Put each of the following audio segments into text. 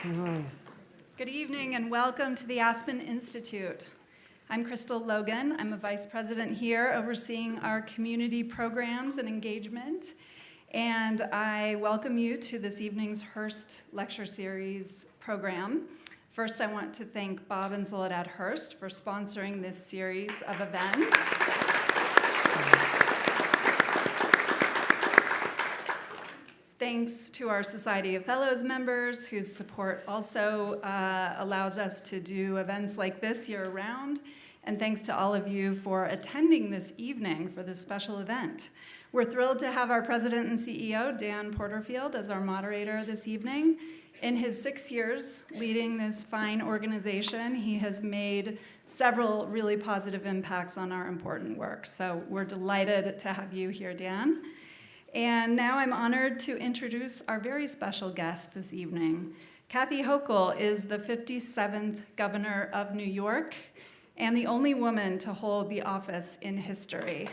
Good evening and welcome to the Aspen Institute. I'm Crystal Logan. I'm a vice president here overseeing our community programs and engagement. And I welcome you to this evening's Hurst Lecture Series program. First, I want to thank Bob and Soledad Hurst for sponsoring this series of events. Thanks to our Society of Fellows members whose support also allows us to do events like this year-round. And thanks to all of you for attending this evening for this special event. We're thrilled to have our president and CEO, Dan Porterfield, as our moderator this evening. In his 6 years leading this fine organization, he has made several really positive impacts on our important work. So we're delighted to have you here, Dan. And now I'm honored to introduce our very special guest this evening. Kathy Hochul is the 57th governor of New York and the only woman to hold the office in history.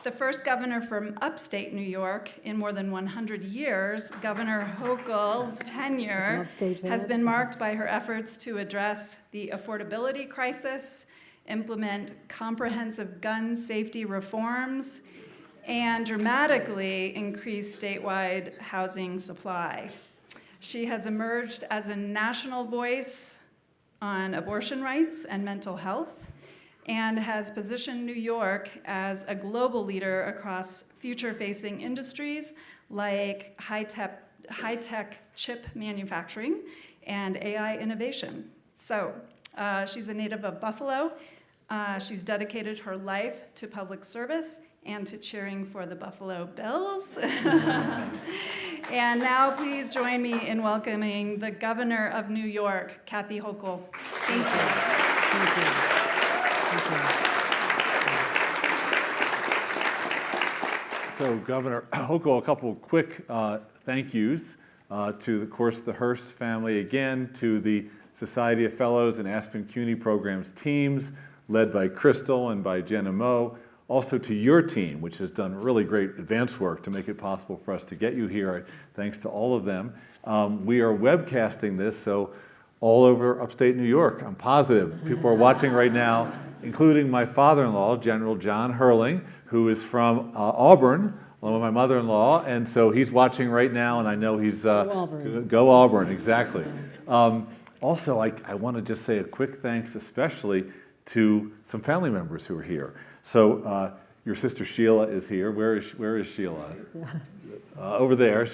The first governor from upstate New York in more than 100 years, Governor Hochul's tenure has been marked by her efforts to address the affordability crisis, implement comprehensive gun safety reforms, and dramatically increase statewide housing supply. She has emerged as a national voice on abortion rights and mental health, and has positioned New York as a global leader across future-facing industries like high-tech chip manufacturing and AI innovation. So she's a native of Buffalo. She's dedicated her life to public service and to cheering for the Buffalo Bills. And now please join me in welcoming the governor of New York, Kathy Hochul. Thank you. Thank you. So, Governor Hochul, a couple of quick thank yous to, of course, the Hurst family, again, to the Society of Fellows and Aspen CUNY Programs teams, led by Crystal and by Jenna Moe, also to your team, which has done really great advance work to make it possible for us to get you here. Thanks to all of them. We are webcasting this, so all over upstate New York, I'm positive. People are watching right now, including my father-in-law, General John Hurling, who is from Auburn, along with my mother-in-law, and so he's watching right now, and I know he's... Go Auburn. Go Auburn, exactly. Also, I want to just say a quick thanks especially to some family members who are here. So your sister Sheila is here. Where is Sheila? Over there.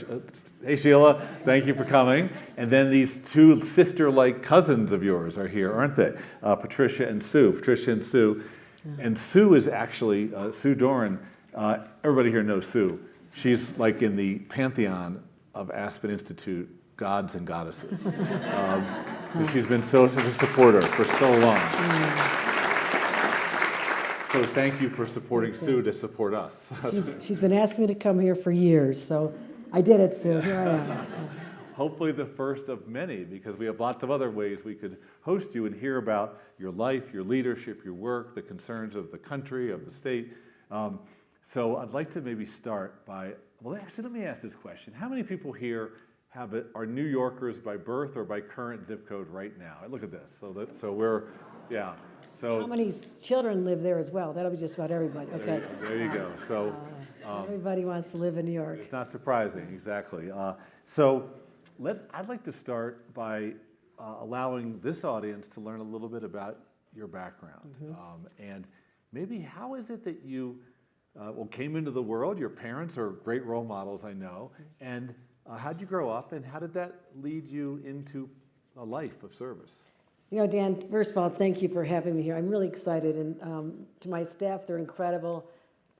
Hey, Sheila, thank you for coming. And then these two sister-like cousins of yours are here, aren't they? Patricia and Sue. And Sue is actually, Sue Doran, everybody here knows Sue. She's like in the pantheon of Aspen Institute gods and goddesses. She's been such a supporter for so long. So thank you for supporting Sue to support us. She's been asking me to come here for years, so I did it, Sue. Here I am. Hopefully the first of many, because we have lots of other ways we could host you and hear about your life, your leadership, your work, the concerns of the country, of the state. So I'd like to maybe start by, well, actually, let me ask this question. How many people here are New Yorkers by birth or by current zip code right now? Look at this. So we're, yeah. So how many children live there as well? That'll be just about everybody. Okay. There you go. So everybody wants to live in New York. It's not surprising, exactly. So I'd like to start by allowing this audience to learn a little bit about your background. And maybe how is it that you came into the world? Your parents are great role models, I know. And how did you grow up, and how did that lead you into a life of service? You know, Dan, first of all, thank you for having me here. I'm really excited, and to my staff, they're incredible.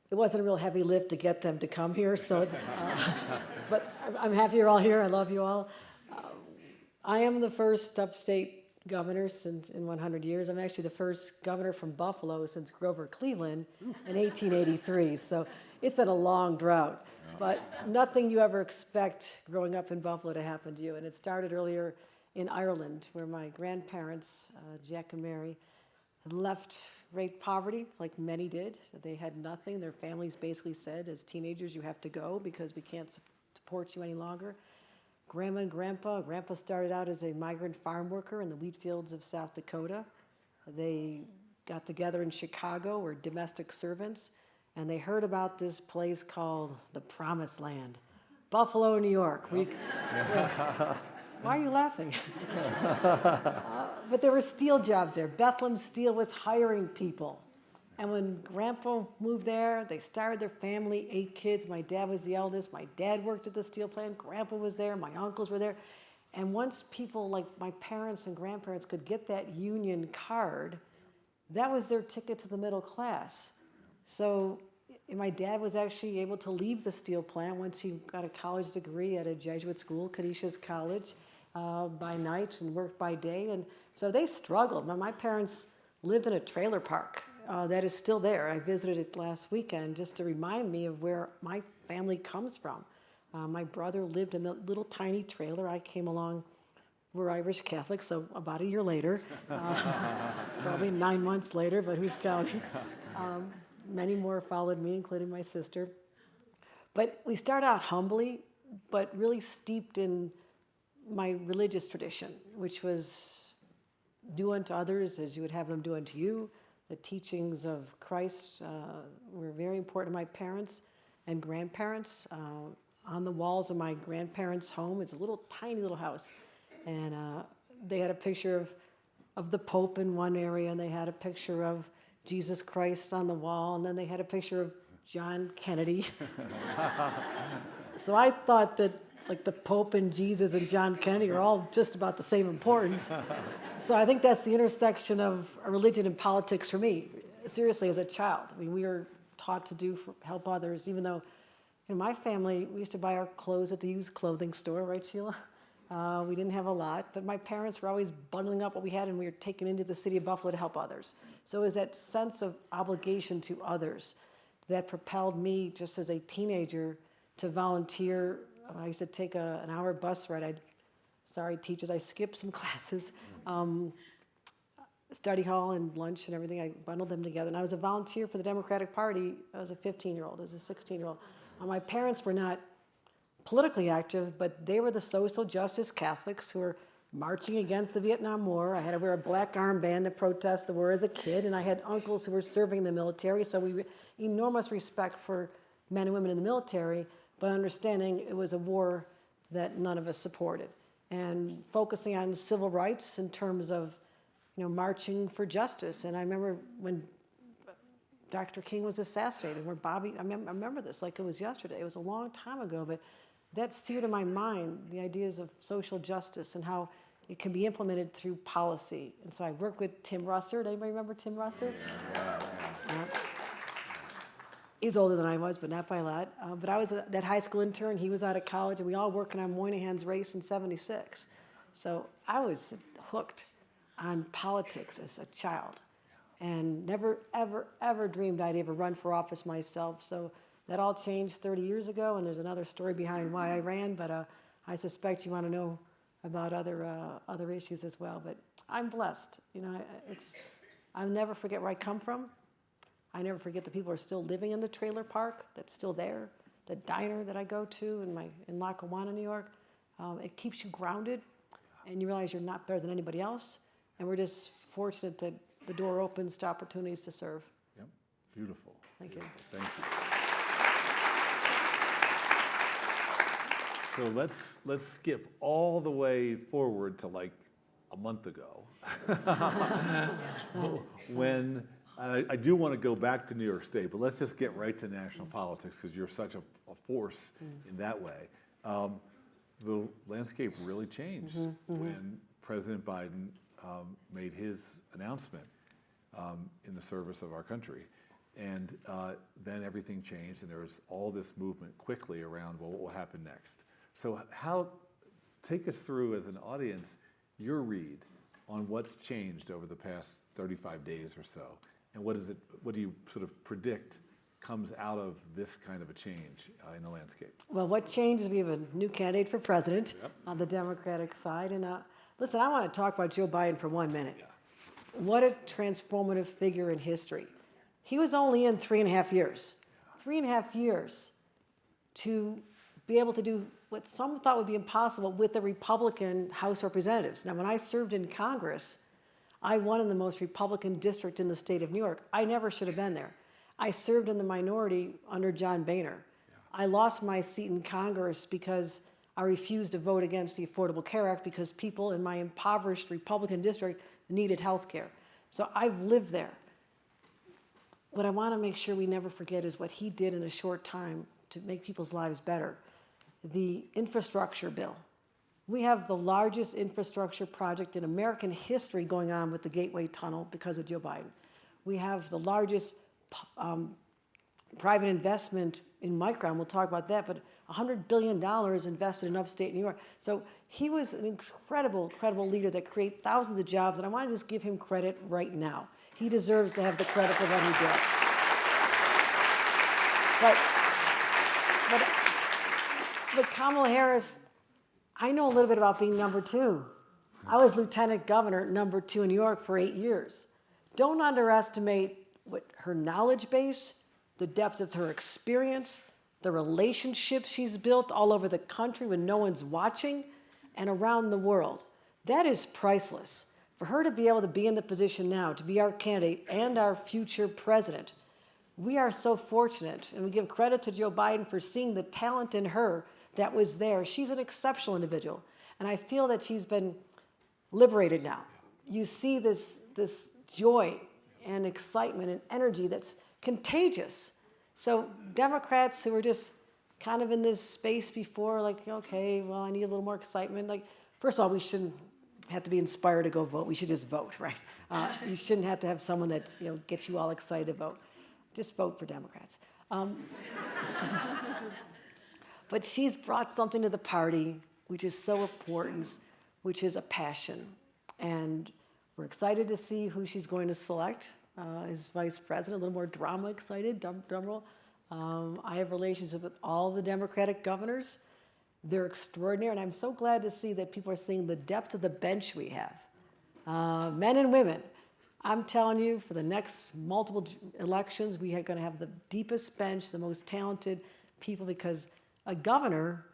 It wasn't a real heavy lift to get them to come here, so but I'm happy you're all here. I love you all. I am the first upstate governor in 100 years. I'm actually the first governor from Buffalo since Grover Cleveland in 1883, so it's been a long drought. But nothing you ever expect growing up in Buffalo to happen to you, and it started earlier in Ireland, where my grandparents, Jack and Mary, had left great poverty, like many did. They had nothing. Their families basically said, as teenagers, you have to go because we can't support you any longer. Grandma and Grandpa started out as a migrant farm worker in the wheat fields of South Dakota. They got together in Chicago, were domestic servants, and they heard about this place called the Promised Land, Buffalo, New York. Why are you laughing? But there were steel jobs there. Bethlehem Steel was hiring people. And when Grandpa moved there, they started their family, 8 kids. My dad was the eldest. My dad worked at the steel plant. Grandpa was there. My uncles were there. And once people like my parents and grandparents could get that union card, that was their ticket to the middle class. So my dad was actually able to leave the steel plant once he got a college degree at a Jesuit school, Canisius College, by night and worked by day. And so they struggled. My parents lived in a trailer park that is still there. I visited it last weekend just to remind me of where my family comes from. My brother lived in a little tiny trailer. I came along. We're Irish Catholic, so about a year later, probably 9 months later, but who's counting? Many more followed me, including my sister. But we start out humbly, but really steeped in my religious tradition, which was do unto others as you would have them do unto you. The teachings of Christ were very important to my parents and grandparents. On the walls of my grandparents' home, it's a little tiny little house, and they had a picture of the Pope in one area, and they had a picture of Jesus Christ on the wall, and then they had a picture of John Kennedy. So I thought that like the Pope and Jesus and John Kennedy are all just about the same importance. So I think that's the intersection of religion and politics for me, seriously, as a child. I mean, we were taught to help others, even though in my family, we used to buy our clothes at the used clothing store, right, Sheila? We didn't have a lot, but my parents were always bundling up what we had, and we were taken into the city of Buffalo to help others. So it was that sense of obligation to others that propelled me just as a teenager to volunteer. I used to take an hour bus ride. Sorry, teachers, I skipped some classes. Study hall and lunch and everything, I bundled them together. And I was a volunteer for the Democratic Party as a 15-year-old, as a 16-year-old. My parents were not politically active, but they were the social justice Catholics who were marching against the Vietnam War. I had to wear a black armband to protest the war as a kid, and I had uncles who were serving in the military, so we enormous respect for men and women in the military, but understanding it was a war that none of us supported. And focusing on civil rights in terms of, marching for justice. And I remember when Dr. King was assassinated, where Bobby, I remember this like it was yesterday. It was a long time ago, but that seared in my mind the ideas of social justice and how it can be implemented through policy. And so I worked with Tim Russert. Anybody remember Tim Russert? He's older than I was, but not by a lot. But I was that high school intern. He was out of college, and we all working on Moynihan's race in '76. So I was hooked on politics as a child, and never, ever, ever dreamed I'd ever run for office myself. So that all changed 30 years ago, and there's another story behind why I ran, but I suspect you want to know about other issues as well. But I'm blessed. I'll never forget where I come from. I never forget the people who are still living in the trailer park that's still there, the diner that I go to in Lackawanna, New York. It keeps you grounded, and you realize you're not better than anybody else. And we're just fortunate that the door opens to opportunities to serve. Yep, beautiful. Thank you. Thank you. So let's skip all the way forward to like a month ago, when I do want to go back to New York State, but let's just get right to national politics because you're such a force in that way. The landscape really changed when President Biden made his announcement in the service of our country. And then everything changed, and there was all this movement quickly around, well, what will happen next? So take us through, as an audience, your read on what's changed over the past 35 days or so, and what do you sort of predict comes out of this kind of a change in the landscape? Well, what changed is we have a new candidate for president on the Democratic side. And listen, I want to talk about Joe Biden for 1 minute. what a transformative figure in history. He was only in 3.5 years. 3.5 years to be able to do what some thought would be impossible with the Republican House of Representatives. Now, when I served in Congress, I won in the most Republican district in the state of New York. I never should have been there. I served in the minority under John Boehner. I lost my seat in Congress because I refused to vote against the Affordable Care Act because people in my impoverished Republican district needed health care. So I've lived there. What I want to make sure we never forget is what he did in a short time to make people's lives better. The infrastructure bill. We have the largest infrastructure project in American history going on with the Gateway Tunnel because of Joe Biden. We have the largest private investment in Micron. We'll talk about that, but $100 billion invested in upstate New York. So he was an incredible leader that created thousands of jobs, and I want to just give him credit right now. He deserves to have the credit for what he did. But Kamala Harris, I know a little bit about being number 2. I was lieutenant governor, number 2 in New York for 8 years. Don't underestimate what her knowledge base, the depth of her experience, the relationships she's built all over the country when no one's watching and around the world. That is priceless. For her to be able to be in the position now, to be our candidate and our future president, we are so fortunate, and we give credit to Joe Biden for seeing the talent in her that was there. She's an exceptional individual, and I feel that she's been liberated now. You see this joy and excitement and energy that's contagious. So Democrats who were just kind of in this space before, like, okay, well, I need a little more excitement. Like, first of all, we shouldn't have to be inspired to go vote. We should just vote, right? You shouldn't have to have someone that gets you all excited to vote. Just vote for Democrats. But she's brought something to the party which is so important, which is a passion. And we're excited to see who she's going to select as vice president. A little more drama excited, drum roll. I have relationships with all the Democratic governors. They're extraordinary, and I'm so glad to see that people are seeing the depth of the bench we have. Men and women. I'm telling you, for the next multiple elections, we are going to have the deepest bench, the most talented people, because a governor,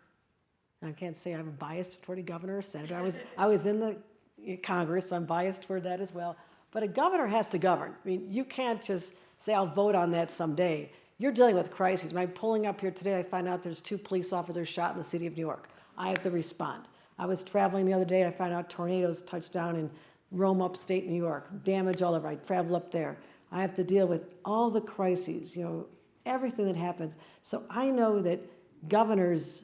and I can't say I'm biased toward a governor or senator. I was in the Congress, so I'm biased toward that as well. But a governor has to govern. I mean, you can't just say, I'll vote on that someday. You're dealing with crises. When I'm pulling up here today, I find out there's 2 police officers shot in the city of New York. I have to respond. I was traveling the other day, I found out tornadoes touched down in Rome, upstate New York, damage all over. I traveled up there. I have to deal with all the crises, everything that happens. So I know that governors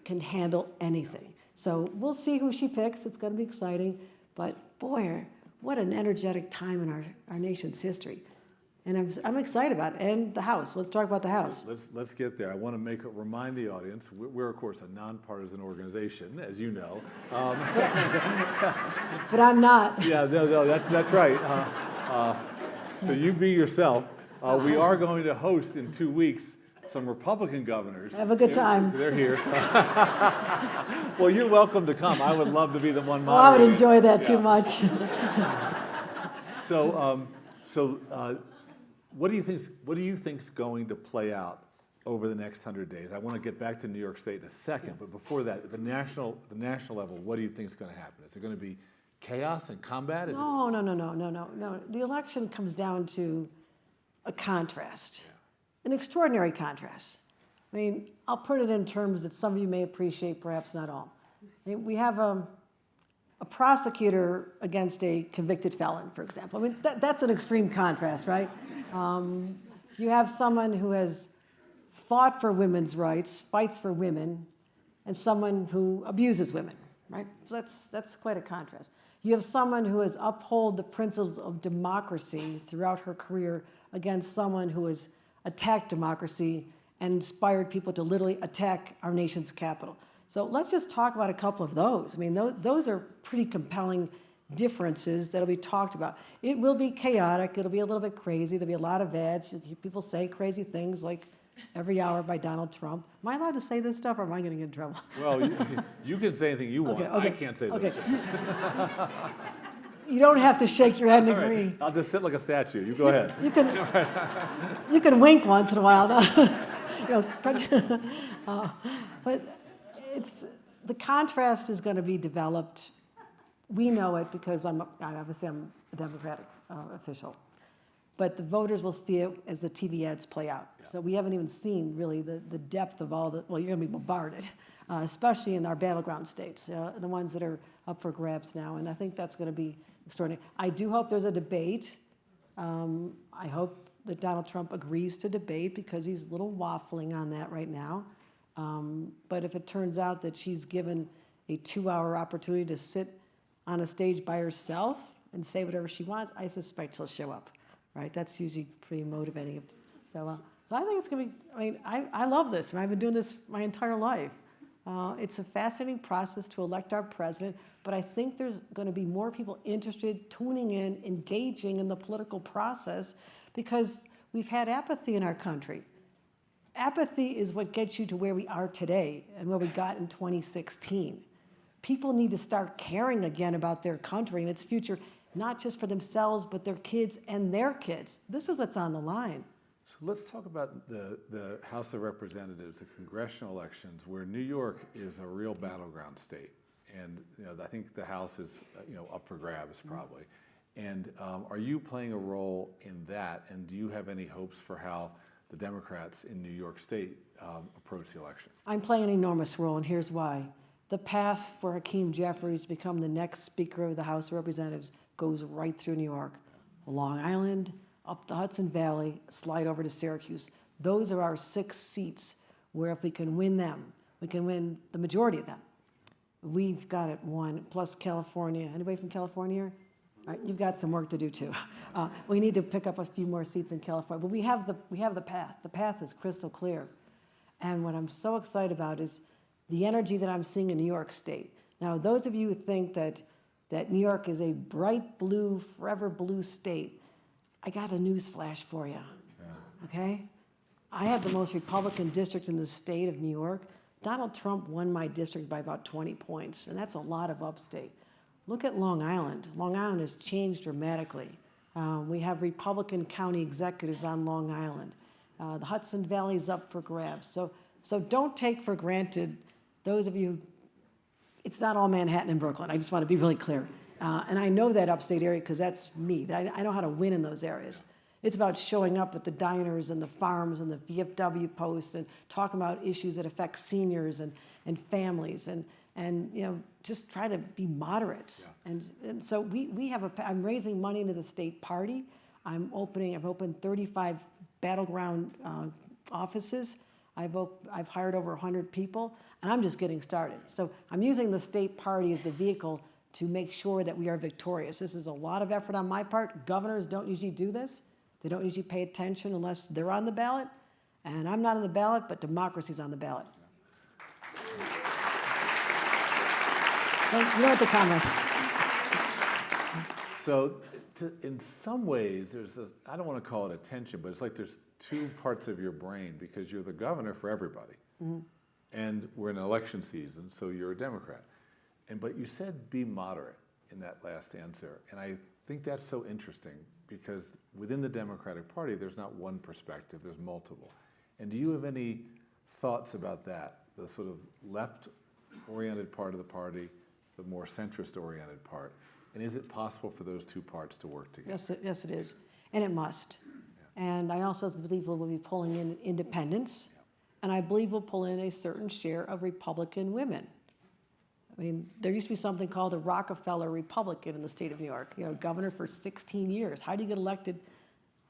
can handle anything. So we'll see who she picks. It's going to be exciting. But boy, what an energetic time in our nation's history. And I'm excited about it. And the House. Let's talk about the House. Let's get there. I want to remind the audience, we're of course a nonpartisan organization, as you know. But I'm not. Yeah, no, that's right. So you be yourself. We are going to host in 2 weeks some Republican governors. Have a good time. They're here. So. Well, you're welcome to come. I would love to be the one Oh, I would moderating. enjoy that too much. What do you think's going to play out over the next 100 days? I want to get back to New York State in a second, but before that, at the national level, what do you think's going to happen? Is there going to be chaos and combat? No. The election comes down to a contrast, an extraordinary contrast. I mean, I'll put it in terms that some of you may appreciate, perhaps not all. I mean, we have a prosecutor against a convicted felon, for example. I mean, that's an extreme contrast, right? You have someone who has fought for women's rights, fights for women, and someone who abuses women, right? So that's quite a contrast. You have someone who has upheld the principles of democracy throughout her career against someone who has attacked democracy and inspired people to literally attack our nation's capital. So let's just talk about a couple of those. I mean, those are pretty compelling differences that'll be talked about. It will be chaotic. It'll be a little bit crazy. There'll be a lot of ads. You'll hear people say crazy things like every hour by Donald Trump. Am I allowed to say this stuff, or am I going to get in trouble? Well, you can say anything you want. Okay. I can't say those things. You don't have to shake your head and agree. I'll just sit like a statue. You go ahead. You can wink once in a while. But the contrast is going to be developed. We know it because obviously I'm a Democratic official. But the voters will see it as the TV ads play out. Yeah. So we haven't even seen really the depth of all the, well, you're going to be bombarded, especially in our battleground states, the ones that are up for grabs now. And I think that's going to be extraordinary. I do hope there's a debate. I hope that Donald Trump agrees to debate because he's a little waffling on that right now. But if it turns out that she's given a 2-hour opportunity to sit on a stage by herself and say whatever she wants, I suspect she'll show up. Right, that's usually pretty motivating. So I think it's going to be, I mean, I love this. I've been doing this my entire life. It's a fascinating process to elect our president, but I think there's going to be more people interested, tuning in, engaging in the political process because we've had apathy in our country. Apathy is what gets you to where we are today and where we got in 2016. People need to start caring again about their country and its future, not just for themselves, but their kids and their kids. This is what's on the line. So let's talk about the House of Representatives, the congressional elections, where New York is a real battleground state. And I think the House is up for grabs probably. And are you playing a role in that? And do you have any hopes for how the Democrats in New York State approach the election? I'm playing an enormous role, and here's why. The path for Hakeem Jeffries to become the next Speaker of the House of Representatives goes right through New York, Long Island, up the Hudson Valley, slide over to Syracuse. Those are our 6 seats where if we can win them, we can win the majority of them. We've got it won, plus California. Anybody from California here? All right, you've got some work to do too. We need to pick up a few more seats in California, but we have the path. The path is crystal clear. And what I'm so excited about is the energy that I'm seeing in New York State. Now, those of you who think that New York is a bright blue, forever blue state, I got a news flash for you, okay? I have the most Republican district in the state of New York. Donald Trump won my district by about 20 points, and that's a lot of upstate. Look at Long Island. Long Island has changed dramatically. We have Republican county executives on Long Island. The Hudson Valley's up for grabs. So don't take for granted, those of you, it's not all Manhattan and Brooklyn. I just want to be really clear. And I know that upstate area because that's me. I know how to win in those areas. It's about showing up at the diners and the farms and the VFW posts and talking about issues that affect seniors and families and just try to be moderate. Yeah. And so we have I'm raising money into the state party. I've opened 35 battleground offices. I've hired over 100 people, and I'm just getting started. So I'm using the state party as the vehicle to make sure that we are victorious. This is a lot of effort on my part. Governors don't usually do this. They don't usually pay attention unless they're on the ballot. And I'm not on the ballot, but democracy's on the ballot. You don't have to comment. So in some ways, there's this, I don't want to call it a tension, but it's like there's 2 parts of your brain because you're the governor for everybody. Mm-hmm. And we're in election season, so you're a Democrat. But you said be moderate in that last answer. And I think that's so interesting because within the Democratic Party, there's not one perspective, there's multiple. And do you have any thoughts about that, the sort of left-oriented part of the party, the more centrist-oriented part? And is it possible for those 2 parts to work together? Yes, it is. And it must. Yeah. And I also believe we'll be pulling in independents. Yeah. And I believe we'll pull in a certain share of Republican women. I mean, there used to be something called a Rockefeller Republican in the state of New York, governor for 16 years. How do you get elected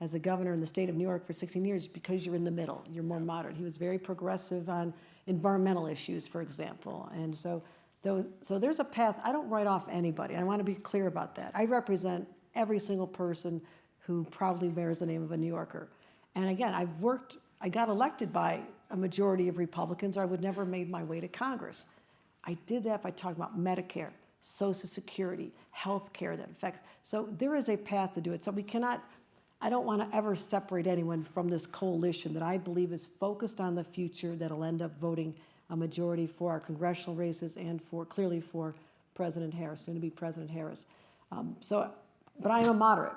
as a governor in the state of New York for 16 years? Because you're in the middle, you're more moderate. He was very progressive on environmental issues, for example. And so there's a path. I don't write off anybody. I want to be clear about that. I represent every single person who proudly bears the name of a New Yorker. And again, I got elected by a majority of Republicans, or I would never have made my way to Congress. I did that by talking about Medicare, Social Security, health care that affects. So there is a path to do it. So I don't want to ever separate anyone from this coalition that I believe is focused on the future that'll end up voting a majority for our congressional races and clearly for President Harris, soon to be President Harris. But I am a moderate.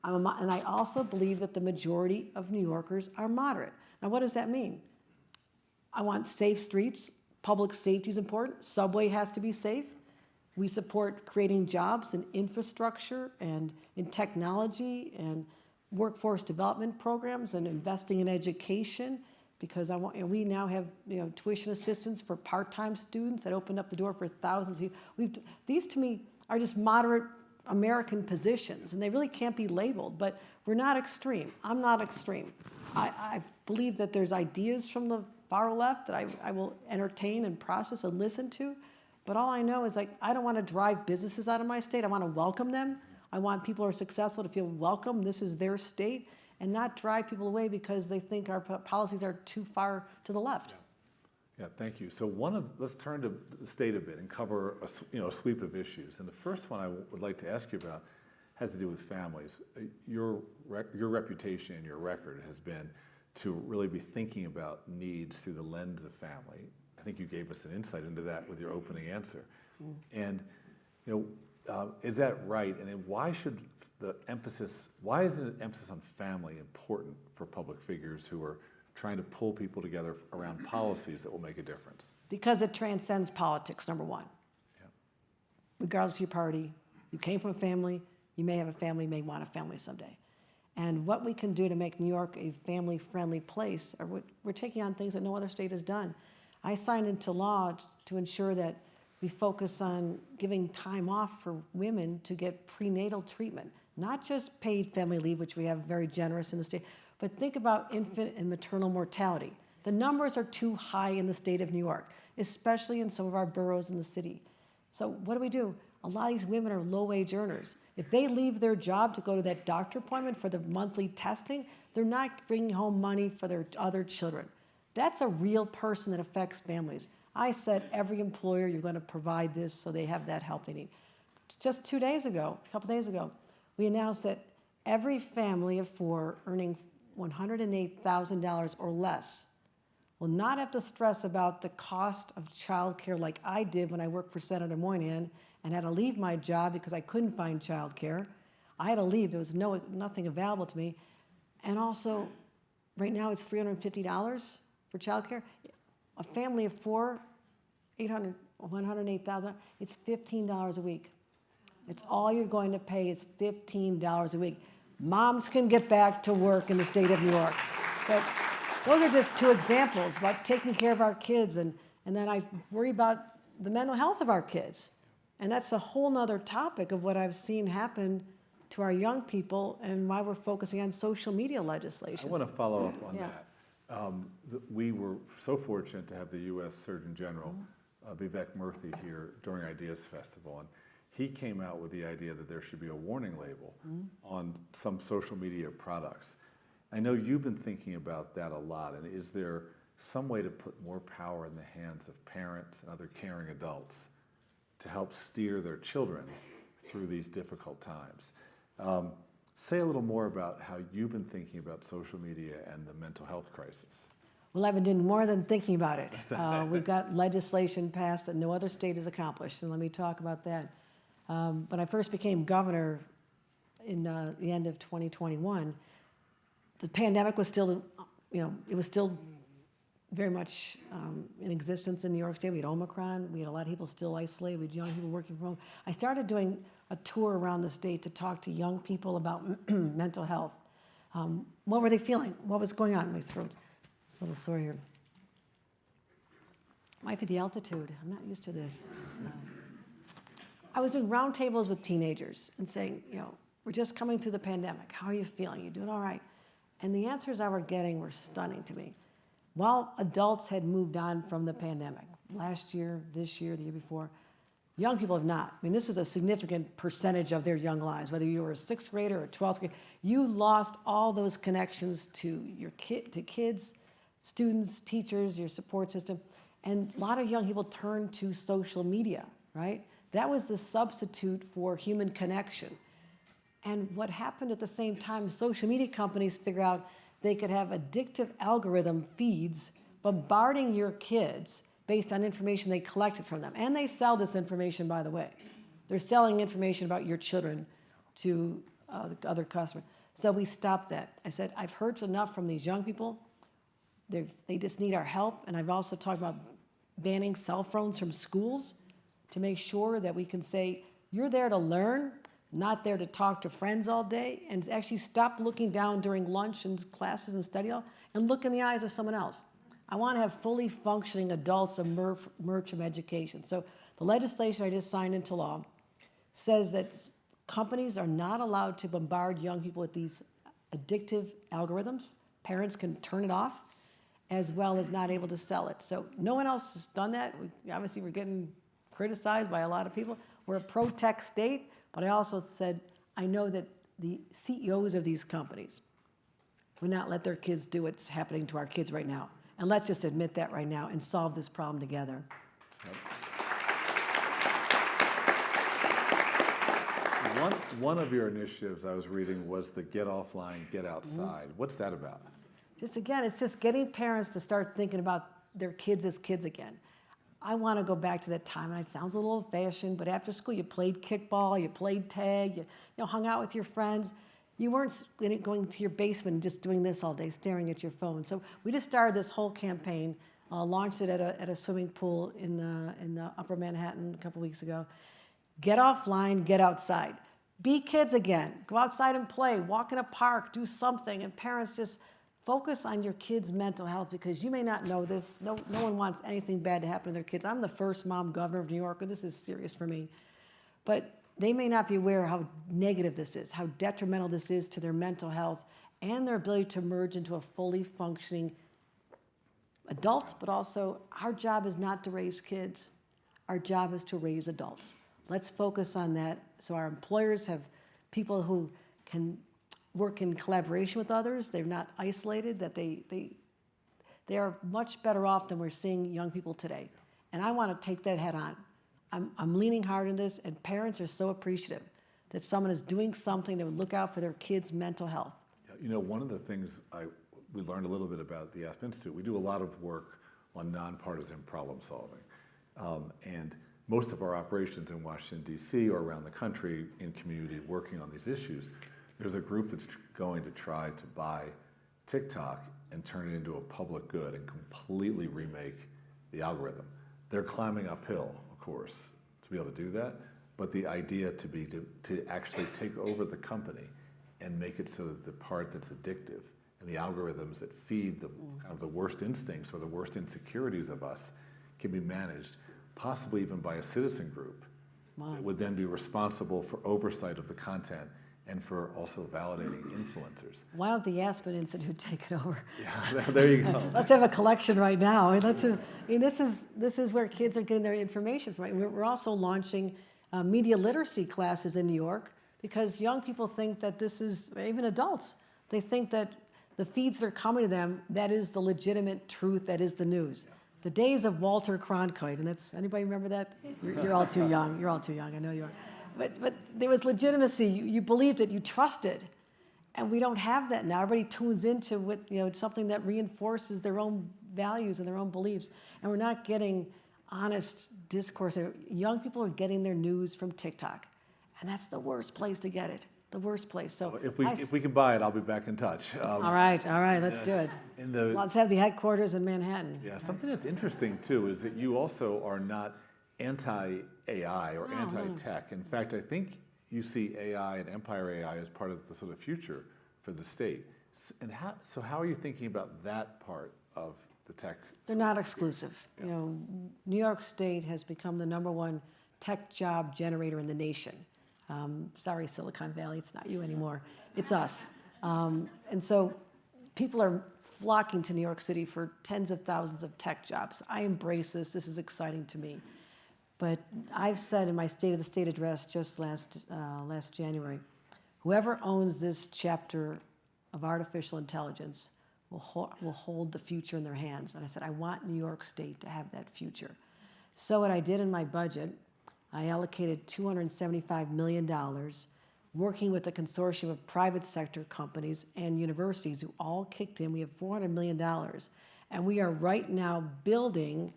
And I also believe that the majority of New Yorkers are moderate. Now, what does that mean? I want safe streets. Public safety is important. Subway has to be safe. We support creating jobs in infrastructure and in technology and workforce development programs and investing in education, because we now have tuition assistance for part-time students that opened up the door for thousands of people. These to me are just moderate American positions, and they really can't be labeled, but we're not extreme. I'm not extreme. I believe that there's ideas from the far left that I will entertain and process and listen to, but all I know is I don't want to drive businesses out of my state. I want to welcome them. I want people who are successful to feel welcome. This is their state, and not drive people away because they think our policies are too far to the left. Yeah, thank you. So let's turn to the state a bit and cover a sweep of issues. And the first one I would like to ask you about has to do with families. Your reputation and your record has been to really be thinking about needs through the lens of family. I think you gave us an insight into that with your opening answer. And is that right? And then why is an emphasis on family important for public figures who are trying to pull people together around policies that will make a difference? Because it transcends politics, number one. Yeah. Regardless of your party, you came from a family, you may have a family, you may want a family someday. And what we can do to make New York a family-friendly place, we're taking on things that no other state has done. I signed into law to ensure that we focus on giving time off for women to get prenatal treatment, not just paid family leave, which we have very generous in the state, but think about infant and maternal mortality. The numbers are too high in the state of New York, especially in some of our boroughs in the city. So what do? A lot of these women are low-wage earners. If they leave their job to go to that doctor appointment for the monthly testing, they're not bringing home money for their other children. That's a real person that affects families. I said every employer, you're going to provide this so they have that help they need. Just a couple days ago, we announced that every family of four earning $108,000 or less will not have to stress about the cost of childcare like I did when I worked for Senator Moynihan and had to leave my job because I couldn't find childcare. I had to leave. There was nothing available to me. And also, right now it's $350 for childcare. A family of four, $108,000, it's $15 a week. It's all you're going to pay is $15 a week. Moms can get back to work in the state of New York. So those are just two examples about taking care of our kids, and then I worry about the mental health of our kids. And that's a whole nother topic of what I've seen happen to our young people and why we're focusing on social media legislation. I want to follow up on that. We were so fortunate to have the U.S. Surgeon General, Vivek Murthy, here during Ideas Festival. And he came out with the idea that there should be a warning label on some social media products. I know you've been thinking about that a lot, and is there some way to put more power in the hands of parents and other caring adults to help steer their children through these difficult times? Say a little more about how you've been thinking about social media and the mental health crisis. Well, I've been doing more than thinking about it. We've got legislation passed that no other state has accomplished, and let me talk about that. When I first became governor in the end of 2021, the pandemic was still, it was still very much in existence in New York State. We had Omicron. We had a lot of people still isolated. We had young people working from home. I started doing a tour around the state to talk to young people about mental health. What were they feeling? What was going on in my throat? It's a little sore here. Might be the altitude. I'm not used to this. I was doing roundtables with teenagers and saying, we're just coming through the pandemic. How are you feeling? You doing all right? And the answers I were getting were stunning to me. While adults had moved on from the pandemic, last year, this year, the year before, young people have not. I mean, this was a significant percentage of their young lives, whether you were a 6th grader or a 12th grader. You lost all those connections to your kids, students, teachers, your support system. And a lot of young people turned to social media, right? That was the substitute for human connection. And what happened at the same time, social media companies figure out they could have addictive algorithm feeds bombarding your kids based on information they collected from them. And they sell this information, by the way. They're selling information about your children to the other customers. So we stopped that. I said, I've heard enough from these young people. They just need our help. And I've also talked about banning cell phones from schools to make sure that we can say, you're there to learn, not there to talk to friends all day, and actually stop looking down during lunch and classes and study hall and look in the eyes of someone else. I want to have fully functioning adults emerge from education. So the legislation I just signed into law says that companies are not allowed to bombard young people with these addictive algorithms. Parents can turn it off, as well as not able to sell it. So no one else has done that. Obviously, we're getting criticized by a lot of people. We're a pro-tech state, but I also said, I know that the CEOs of these companies would not let their kids do what's happening to our kids right now. And let's just admit that right now and solve this problem together. One of your initiatives I was reading was the Get Offline, Get Outside. What's that about? Just again, it's just getting parents to start thinking about their kids as kids again. I want to go back to that time, and it sounds a little old-fashioned, but after school you played kickball, you played tag, you hung out with your friends. You weren't going to your basement and just doing this all day, staring at your phone. So we just started this whole campaign, launched it at a swimming pool in the Upper Manhattan a couple weeks ago. Get offline, get outside. Be kids again. Go outside and play. Walk in a park. Do something. And parents, just focus on your kids' mental health, because you may not know this. No one wants anything bad to happen to their kids. I'm the first mom governor of New York, and this is serious for me. But they may not be aware how negative this is, how detrimental this is to their mental health and their ability to merge into a fully functioning adult. But also, our job is not to raise kids. Our job is to raise adults. Let's focus on that, so our employers have people who can work in collaboration with others. They're not isolated, that they are much better off than we're seeing young people today. And I want to take that head on. I'm leaning hard on this, and parents are so appreciative that someone is doing something that would look out for their kids' mental health. You know, one of the things we learned a little bit about the Aspen Institute, we do a lot of work on nonpartisan problem solving. And most of our operations in Washington, D.C. or around the country in community working on these issues, there's a group that's going to try to buy TikTok and turn it into a public good and completely remake the algorithm. They're climbing uphill, of course, to be able to do that, but the idea to actually take over the company and make it so that the part that's addictive and the algorithms that feed the kind of the worst instincts or the worst insecurities of us can be managed, possibly even by a citizen group that would then be responsible for oversight of the content and for also validating influencers. Why don't the Aspen Institute take it over? Yeah, there you go. Let's have a collection right now. I mean, this is where kids are getting their information from. We're also launching media literacy classes in New York, because young people think that this is, even adults, they think that the feeds that are coming to them, that is the legitimate truth, that is the news. Yeah. The days of Walter Cronkite, and that's, anybody remember that? You're all too young. You're all too young. I know you are. But there was legitimacy. You believed it. You trusted. And we don't have that now. Everybody tunes into what, something that reinforces their own values and their own beliefs. And we're not getting honest discourse. Young people are getting their news from TikTok. And that's the worst place to get it. The worst place. So if we can buy it, I'll be back in touch. All right, let's do it. Let's have the headquarters in Manhattan. Yeah, something that's interesting too is that you also are not anti-AI or anti-tech. In fact, I think you see AI and Empire AI as part of the sort of future for the state. And how are you thinking about that part of the tech? They're not exclusive. Yeah. New York State has become the #1 tech job generator in the nation. Sorry, Silicon Valley, it's not you anymore. It's us. And so people are flocking to New York City for tens of thousands of tech jobs. I embrace this. This is exciting to me. But I've said in my State of the State address just last January, whoever owns this chapter of artificial intelligence will hold the future in their hands. And I said, I want New York State to have that future. So what I did in my budget, I allocated $275 million, working with a consortium of private sector companies and universities who all kicked in. We have $400 million. And we are right now building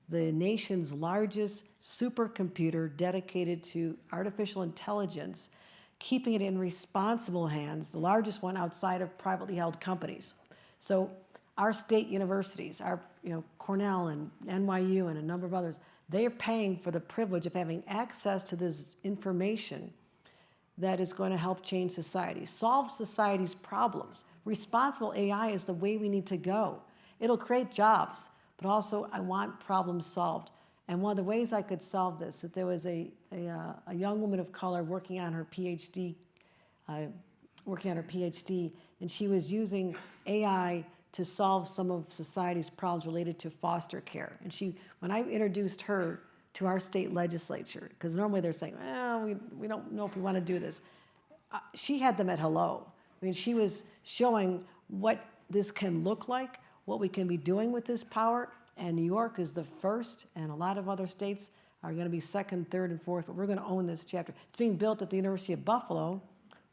the nation's largest supercomputer dedicated to artificial intelligence, keeping it in responsible hands, the largest one outside of privately held companies. So our state universities, our Cornell and NYU and a number of others, they are paying for the privilege of having access to this information that is going to help change society, solve society's problems. Responsible AI is the way we need to go. It'll create jobs, but also I want problems solved. And one of the ways I could solve this, that there was a young woman of color working on her PhD, and she was using AI to solve some of society's problems related to foster care. And when I introduced her to our state legislature, because normally they're saying, well, we don't know if we want to do this. She had them at hello. I mean, she was showing what this can look like, what we can be doing with this power, and New York is the first, and a lot of other states are going to be second, third, and fourth, but we're going to own this chapter. It's being built at the University of Buffalo.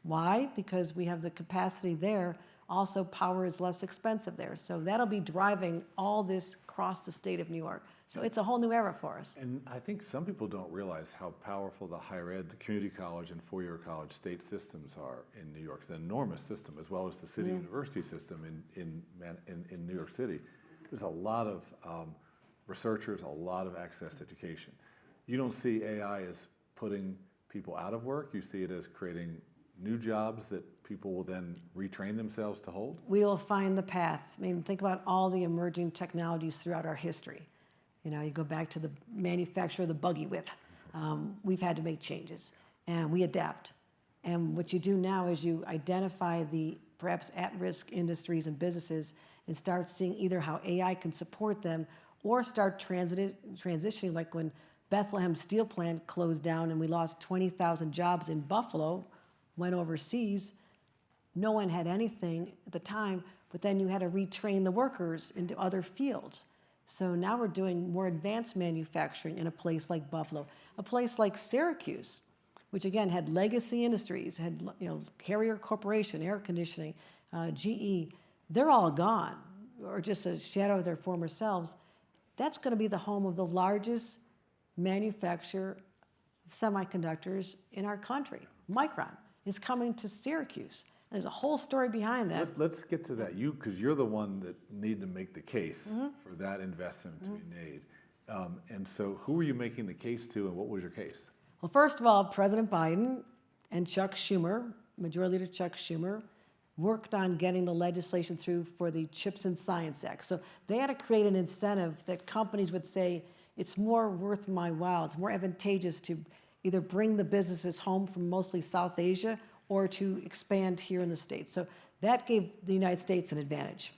Why? Because we have the capacity there. Also, power is less expensive there. So that'll be driving all this across the state of New York. So it's a whole new era for us. And I think some people don't realize how powerful the higher ed, the community college and four-year college state systems are in New York. It's an enormous system, as well as the city university system in New York City. There's a lot of researchers, a lot of access to education. You don't see AI as putting people out of work. You see it as creating new jobs that people will then retrain themselves to hold? We will find the path. I mean, think about all the emerging technologies throughout our history. You go back to the manufacture of the buggy whip. We've had to make changes, and we adapt. And what you do now is you identify the perhaps at-risk industries and businesses and start seeing either how AI can support them or start transitioning, like when Bethlehem Steel Plant closed down and we lost 20,000 jobs in Buffalo, went overseas. No one had anything at the time, but then you had to retrain the workers into other fields. So now we're doing more advanced manufacturing in a place like Buffalo, a place like Syracuse, which again had legacy industries, had Carrier Corporation, air conditioning, GE. They're all gone, or just a shadow of their former selves. That's going to be the home of the largest manufacturer of semiconductors in our country. Micron is coming to Syracuse. There's a whole story behind that. So let's get to that. Because you're the one that need to make the case for that investment to be made. And so who were you making the case to, and what was your case? Well, first of all, President Biden and Chuck Schumer, Majority Leader Chuck Schumer, worked on getting the legislation through for the CHIPS and Science Act. So they had to create an incentive that companies would say, it's more worth my while, it's more advantageous to either bring the businesses home from mostly South Asia or to expand here in the States. So that gave the United States an advantage,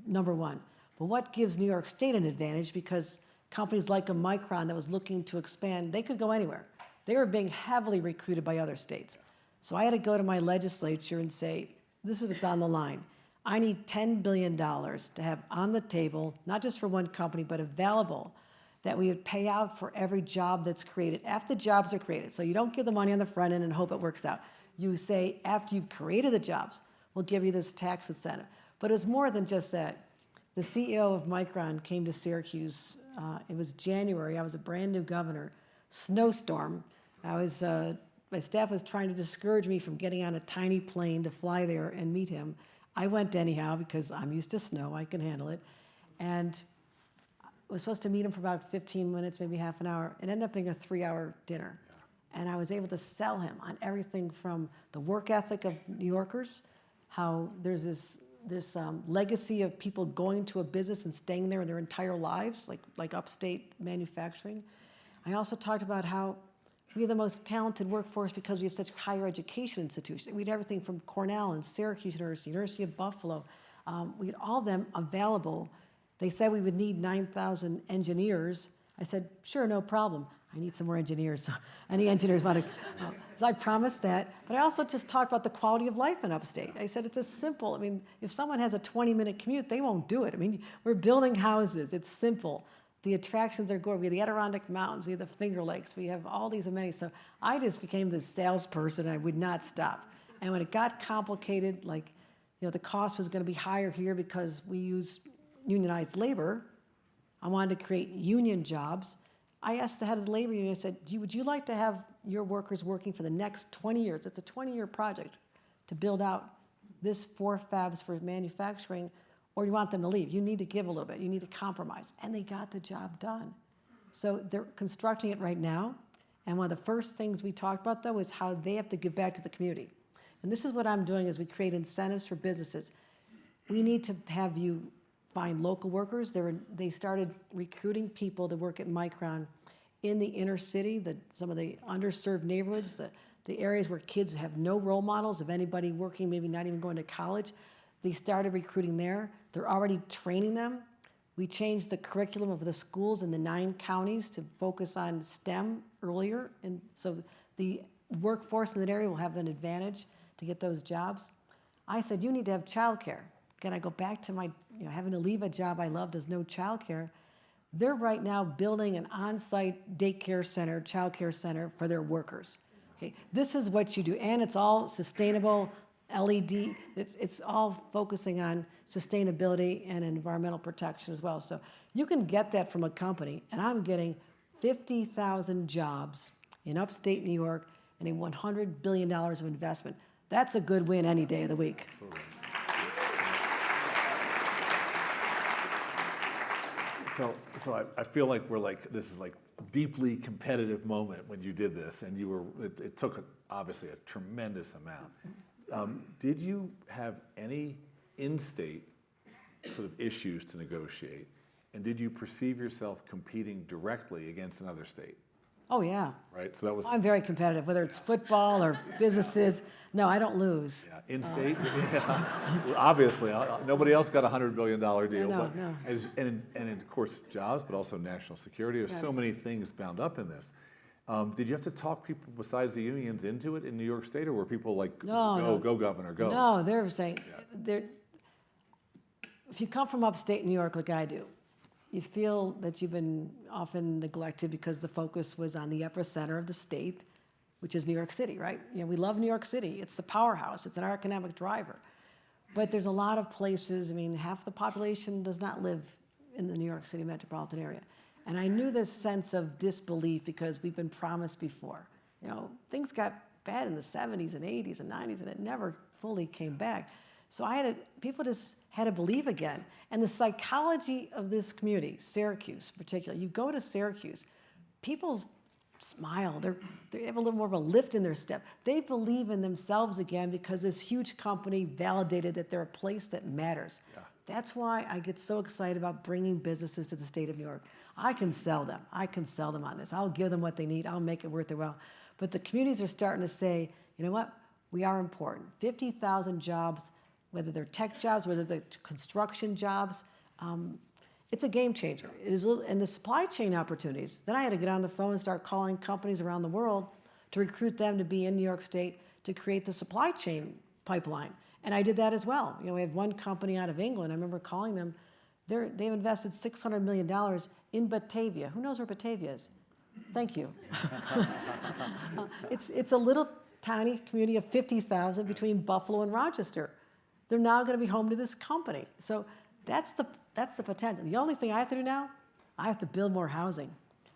number one. But what gives New York State an advantage? Because companies like a Micron that was looking to expand, they could go anywhere. They were being heavily recruited by other states. So I had to go to my legislature and say, this is what's on the line. I need $10 billion to have on the table, not just for one company, but available, that we would pay out for every job that's created, after jobs are created. So you don't give the money on the front end and hope it works out. You say, after you've created the jobs, we'll give you this tax incentive. But it was more than just that. The CEO of Micron came to Syracuse. It was January. I was a brand new governor. Snowstorm. My staff was trying to discourage me from getting on a tiny plane to fly there and meet him. I went anyhow because I'm used to snow. I can handle it. And I was supposed to meet him for about 15 minutes, maybe half an hour. It ended up being a 3-hour dinner. And I was able to sell him on everything from the work ethic of New Yorkers, how there's this legacy of people going to a business and staying there their entire lives, like upstate manufacturing. I also talked about how we have the most talented workforce because we have such higher education institutions. We had everything from Cornell and Syracuse University, University of Buffalo. We had all of them available. They said we would need 9,000 engineers. I said, sure, no problem. I need some more engineers. So any engineers want to? So I promised that. But I also just talked about the quality of life in upstate. I said it's as simple. I mean, if someone has a 20-minute commute, they won't do it. I mean, we're building houses. It's simple. The attractions are good. We have the Adirondack Mountains. We have the Finger Lakes. We have all these amenities. So I just became this salesperson. I would not stop. And when it got complicated, the cost was going to be higher here because we use unionized labor. I wanted to create union jobs. I asked the head of the labor union, I said, would you like to have your workers working for the next 20 years? It's a 20-year project to build out this 4 fabs for manufacturing, or do you want them to leave? You need to give a little bit. You need to compromise. And they got the job done. So they're constructing it right now. And one of the first things we talked about, though, is how they have to give back to the community. And this is what I'm doing, is we create incentives for businesses. We need to have you find local workers. They started recruiting people to work at Micron in the inner city, some of the underserved neighborhoods, the areas where kids have no role models of anybody working, maybe not even going to college. They started recruiting there. They're already training them. We changed the curriculum of the schools in the 9 counties to focus on STEM earlier. And so the workforce in that area will have an advantage to get those jobs. I said, you need to have childcare. Again, I go back to my, having to leave a job I loved as no childcare. They're right now building an on-site daycare center, childcare center for their workers. Okay, this is what you do, and it's all sustainable, LED. It's all focusing on sustainability and environmental protection as well. So you can get that from a company, and I'm getting 50,000 jobs in upstate New York and a $100 billion of investment. That's a good win any day of the week. Absolutely. So I feel like this is like deeply competitive moment when you did this, and it took obviously a tremendous amount. Did you have any in-state sort of issues to negotiate, and did you perceive yourself competing directly against another state? Oh, yeah. Right, so that was... I'm very competitive, whether it's football or businesses. No, I don't lose. Yeah, in-state, yeah. Well, obviously, nobody else got a $100 billion deal. No, but no. And of course, jobs, but also national security. There's so many things bound up in this. Did you have to talk people besides the unions into it in New York State, or were people like, go governor, go? No, they're saying, if you come from upstate New York like I do, you feel that you've been often neglected because the focus was on the epicenter of the state, which is New York City, right? We love New York City. It's the powerhouse. It's an economic driver. But there's a lot of places, half the population does not live in the New York City metropolitan area. And I knew this sense of disbelief because we've been promised before. Things got bad in the 70s and 80s and 90s, and it never fully came back. So people just had to believe again. And the psychology of this community, Syracuse particularly, you go to Syracuse, people smile. They have a little more of a lift in their step. They believe in themselves again because this huge company validated that they're a place that matters. Yeah. That's why I get so excited about bringing businesses to the state of New York. I can sell them. I can sell them on this. I'll give them what they need. I'll make it worth their while. But the communities are starting to say, you know what? We are important. 50,000 jobs, whether they're tech jobs, whether they're construction jobs, it's a game changer. It is, and the supply chain opportunities. Then I had to get on the phone and start calling companies around the world to recruit them to be in New York State to create the supply chain pipeline. And I did that as well. We had one company out of England. I remember calling them. They've invested $600 million in Batavia. Who knows where Batavia is? Thank you. It's a little tiny community of 50,000 between Buffalo and Rochester. They're now going to be home to this company. So that's the potential. The only thing I have to do now, I have to build more housing.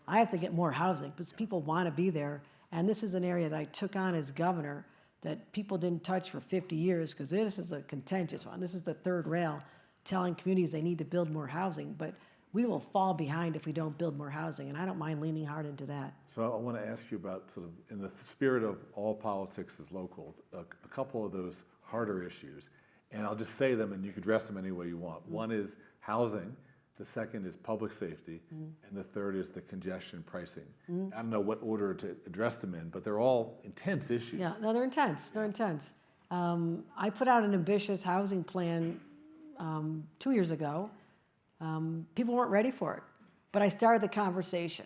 I have to get more housing because people want to be there. And this is an area that I took on as governor that people didn't touch for 50 years because this is a contentious one. This is the third rail telling communities they need to build more housing. But we will fall behind if we don't build more housing, and I don't mind leaning hard into that. So I want to ask you about, sort of, in the spirit of all politics is local, a couple of those harder issues. And I'll just say them, and you can address them any way you want. One is housing, the second is public safety, and the third is the congestion pricing. I don't know what order to address them in, but they're all intense issues. Yeah, no, they're intense. They're intense. I put out an ambitious housing plan 2 years ago. People weren't ready for it, but I started the conversation.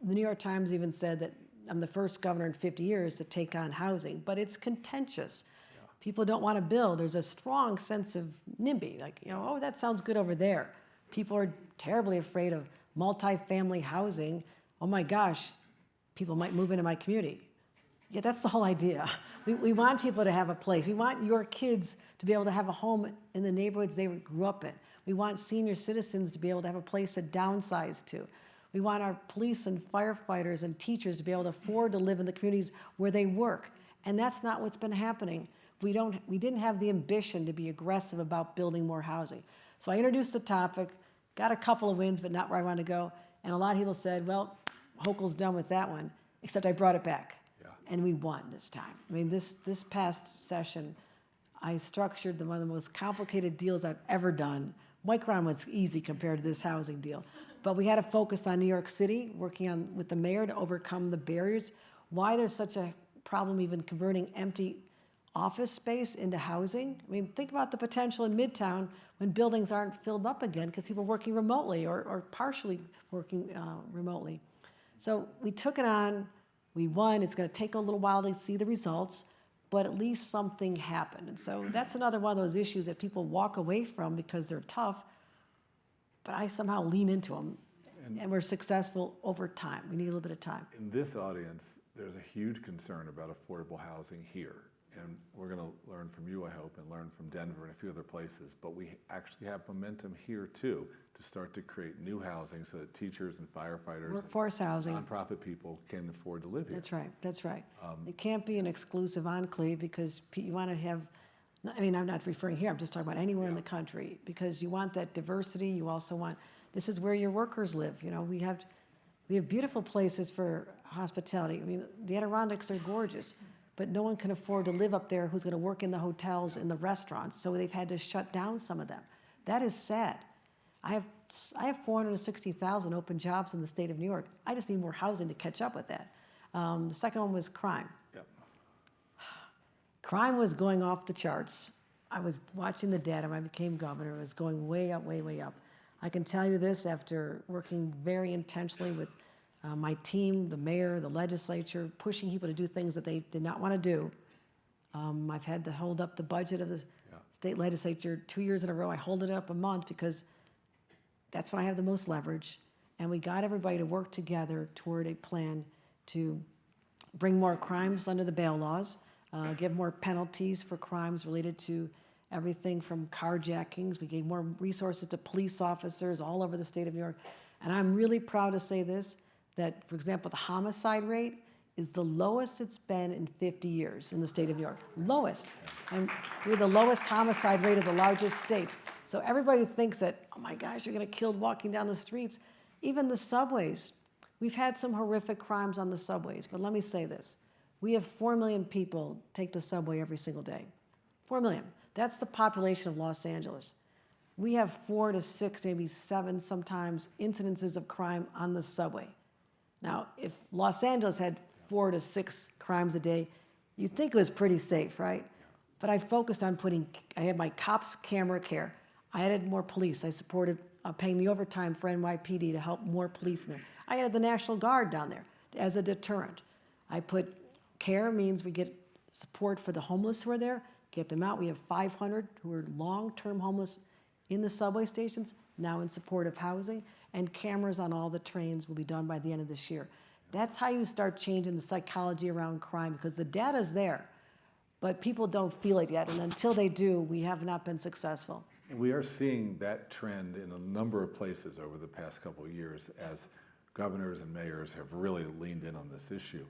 The New York Times even said that I'm the first governor in 50 years to take on housing, but it's contentious. Yeah. People don't want to build. There's a strong sense of NIMBY, like, oh, that sounds good over there. People are terribly afraid of multifamily housing. Oh my gosh, people might move into my community. Yeah, that's the whole idea. We want people to have a place. We want your kids to be able to have a home in the neighborhoods they grew up in. We want senior citizens to be able to have a place to downsize to. We want our police and firefighters and teachers to be able to afford to live in the communities where they work. And that's not what's been happening. We didn't have the ambition to be aggressive about building more housing. So I introduced the topic, got a couple of wins, but not where I wanted to go. And a lot of people said, well, Hochul's done with that one, except I brought it back. Yeah. And we won this time. I mean, this past session, I structured one of the most complicated deals I've ever done. Micron was easy compared to this housing deal. But we had to focus on New York City, working with the mayor to overcome the barriers. Why there's such a problem even converting empty office space into housing. I mean, think about the potential in Midtown when buildings aren't filled up again because people are working remotely or partially working remotely. So we took it on, we won. It's going to take a little while to see the results, but at least something happened. And so that's another one of those issues that people walk away from because they're tough, but I somehow lean into them, and we're successful over time. We need a little bit of time. In this audience, there's a huge concern about affordable housing here. And we're going to learn from you, I hope, and learn from Denver and a few other places. But we actually have momentum here, too, to start to create new housing so that teachers and firefighters Workforce housing. nonprofit people can afford to live here. That's right, that's right. It can't be an exclusive enclave because you want to have, I mean, I'm not referring here, I'm just talking about anywhere in the country, because you want that diversity. You also want, this is where your workers live. You know, we have beautiful places for hospitality. I mean, the Adirondacks are gorgeous, but no one can afford to live up there who's going to work in the hotels, in the restaurants, so they've had to shut down some of them. That is sad. I have 460,000 open jobs in the state of New York. I just need more housing to catch up with that. The second one was crime. Yep. Crime was going off the charts. I was watching the data when I became governor. It was going way up, way, way up. I can tell you this after working very intentionally with my team, the mayor, the legislature, pushing people to do things that they did not want to do. I've had to hold up the budget of the state legislature 2 years in a row. I hold it up a month because that's when I have the most leverage. And we got everybody to work together toward a plan to bring more crimes under the bail laws, give more penalties for crimes related to everything from carjackings. We gave more resources to police officers all over the state of New York. And I'm really proud to say this, that, for example, the homicide rate is the lowest it's been in 50 years in the state of New York. Lowest. And we're the lowest homicide rate of the largest states. So everybody thinks that, oh my gosh, you're going to get killed walking down the streets. Even the subways. We've had some horrific crimes on the subways, but let me say this. We have 4 million people take the subway every single day. 4 million. That's the population of Los Angeles. We have 4 to 6, maybe 7 sometimes incidences of crime on the subway. Now, if Los Angeles had 4 to 6 crimes a day, you'd think it was pretty safe, right? But I focused on I had my cops camera care. I added more police. I supported paying the overtime for NYPD to help more police in there. I added the National Guard down there as a deterrent. I put care means we get support for the homeless who are there, get them out. We have 500 who are long-term homeless in the subway stations, now in support of housing, and cameras on all the trains will be done by the end of this year. That's how you start changing the psychology around crime, because the data's there, but people don't feel it yet, and until they do, we have not been successful. And we are seeing that trend in a number of places over the past couple of years as governors and mayors have really leaned in on this issue.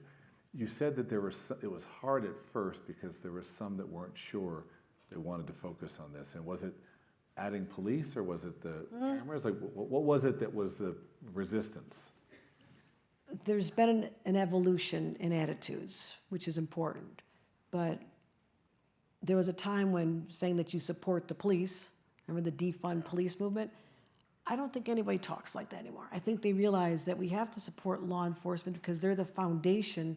You said that it was hard at first because there were some that weren't sure they wanted to focus on this. And was it adding police or was it the cameras? Like, what was it that was the resistance? There's been an evolution in attitudes, which is important. But there was a time when saying that you support the police, remember the defund police movement? I don't think anybody talks like that anymore. I think they realize that we have to support law enforcement because they're the foundation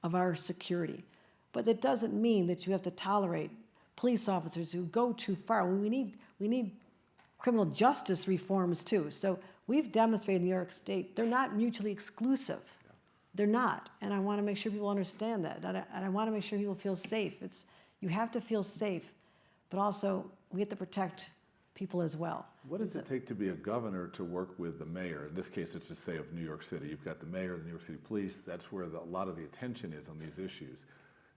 of our security. But that doesn't mean that you have to tolerate police officers who go too far. We need criminal justice reforms too. So we've demonstrated in New York State, they're not mutually exclusive. They're not. And I want to make sure people understand that. And I want to make sure people feel safe. You have to feel safe, but also we have to protect people as well. What does it take to be a governor to work with the mayor? In this case, let's just say of New York City. You've got the mayor, the New York City Police. That's where a lot of the attention is on these issues.